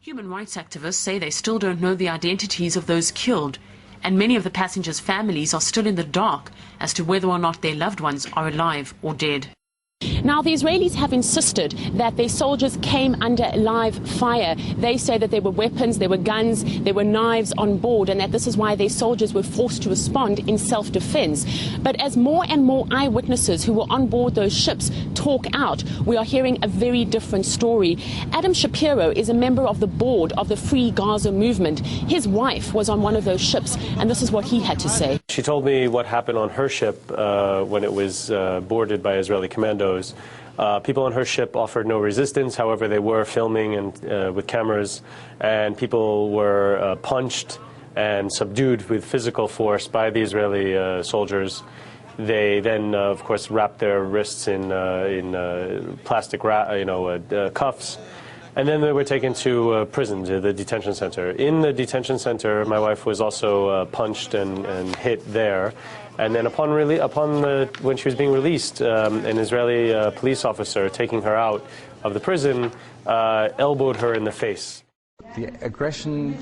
Human rights activists say they still don't know the identities of those killed, and many of the passengers' families are still in the dark as to whether or not their loved ones are alive or dead. Now, the Israelis have insisted that their soldiers came under live fire. They say that there were weapons, there were guns, there were knives on board, and that this is why their soldiers were forced to respond in self-defense. But as more and more eyewitnesses who were on board those ships talk out, we are hearing a very different story. Adam Shapiro is a member of the board of the Free Gaza movement. His wife was on one of those ships, and this is what he had to say. She told me what happened on her ship when it was boarded by Israeli commandos. People on her ship offered no resistance. However, they were filming and with cameras, and people were punched and subdued with physical force by the Israeli soldiers. They then, of course, wrapped their wrists in plastic cuffs, and then they were taken to prison, to the detention center. In the detention center, my wife was also punched and hit there. And then when she was being released, an Israeli police officer taking her out of the prison elbowed her in the face. The aggression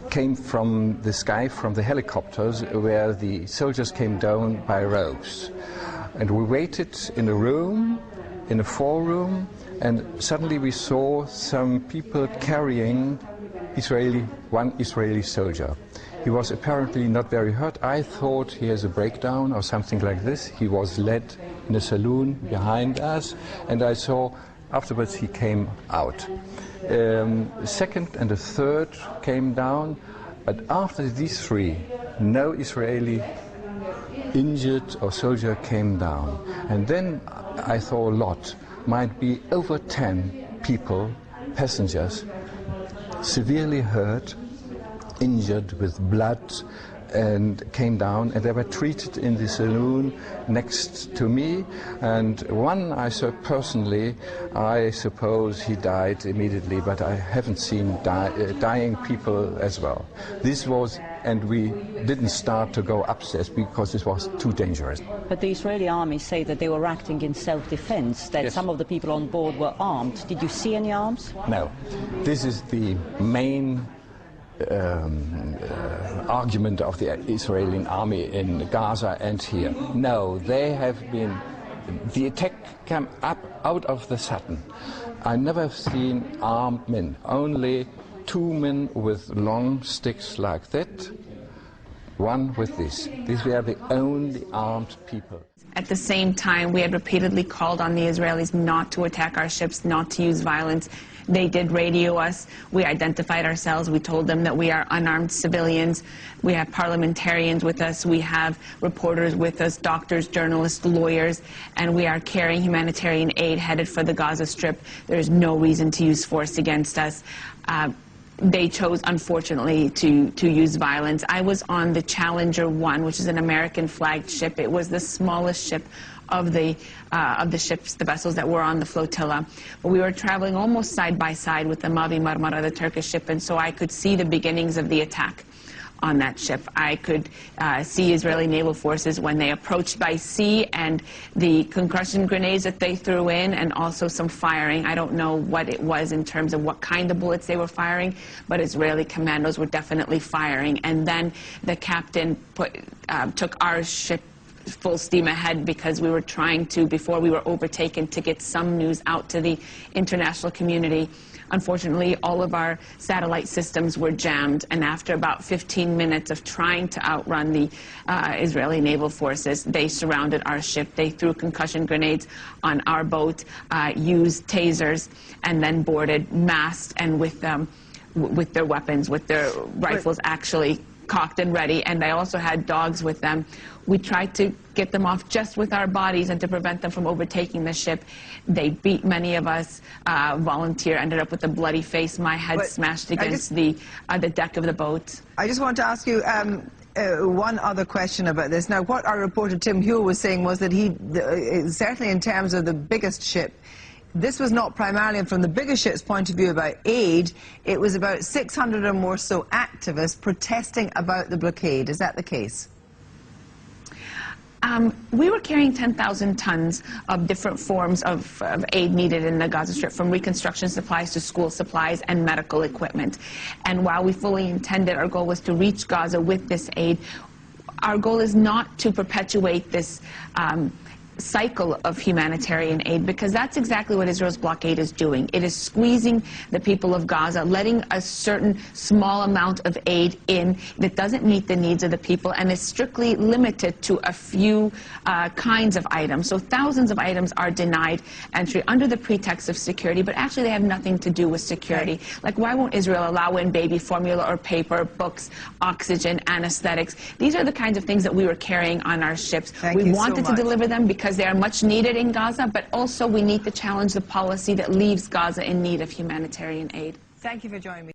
came from the sky, from the helicopters, where the soldiers came down by ropes. And we waited in a room, in a foreroom, and suddenly we saw some people carrying one Israeli soldier. He was apparently not very hurt. I thought he has a breakdown or something like this. He was led in a saloon behind us, and I saw afterwards he came out. Second and the third came down, but after these three, no Israeli injured or soldier came down. And then I thought a lot, might be over 10 people, passengers, severely hurt, injured with blood, and came down, and they were treated in the saloon next to me. And one I saw personally, I suppose he died immediately, but I haven't seen dying people as well. This was, and we didn't start to go upstairs because this was too dangerous. But the Israeli army say that they were acting in self-defense, that Yes. some of the people on board were armed. Did you see any arms? No. This is the main argument of the Israeli army in Gaza and here. No, they have been, the attack came up out of the sudden. I never have seen armed men, only 2 men with long sticks like that, one with this. These were the only armed people. At the same time, we had repeatedly called on the Israelis not to attack our ships, not to use violence. They did radio us. We identified ourselves. We told them that we are unarmed civilians. We have parliamentarians with us. We have reporters with us, doctors, journalists, lawyers, and we are carrying humanitarian aid headed for the Gaza Strip. There is no reason to use force against us. They chose, unfortunately, to use violence. I was on the Challenger 1, which is an American-flagged ship. It was the smallest ship of the ships, the vessels that were on the flotilla. But we were traveling almost side by side with the Mavi Marmara, the Turkish ship, and so I could see the beginnings of the attack on that ship. I could see Israeli naval forces when they approached by sea, and the concussion grenades that they threw in, and also some firing. I don't know what it was in terms of what kind of bullets they were firing, but Israeli commandos were definitely firing. And then the captain took our ship full steam ahead because we were trying to, before we were overtaken, to get some news out to the international community. Unfortunately, all of our satellite systems were jammed, and after about 15 minutes of trying to outrun the Israeli naval forces, they surrounded our ship. They threw concussion grenades on our boat, used tasers, and then boarded, masked, and with their weapons, with their rifles actually cocked and ready, and they also had dogs with them. We tried to get them off just with our bodies and to prevent them from overtaking the ship. They beat many of us. Volunteer ended up with a bloody face. My head smashed against the deck of the boat. I just want to ask you one other question about this. Now, what our reporter Tim Huell was saying was that he, certainly in terms of the biggest ship, this was not primarily from the bigger ship's point of view about aid. It was about 600 or more so activists protesting about the blockade. Is that the case? We were carrying 10,000 tons of different forms of aid needed in the Gaza Strip, from reconstruction supplies to school supplies and medical equipment. And while we fully intended, our goal was to reach Gaza with this aid, our goal is not to perpetuate this cycle of humanitarian aid, because that's exactly what Israel's blockade is doing. It is squeezing the people of Gaza, letting a certain small amount of aid in that doesn't meet the needs of the people and is strictly limited to a few kinds of items. So thousands of items are denied entry under the pretext of security, but actually they have nothing to do with security. Like, why won't Israel allow in baby formula or paper, books, oxygen, anesthetics? These are the kinds of things that we were carrying on our ships. We wanted to deliver them because they are much needed in Gaza, but also we need to challenge the policy that leaves Gaza in need of humanitarian aid. Thank you for joining me.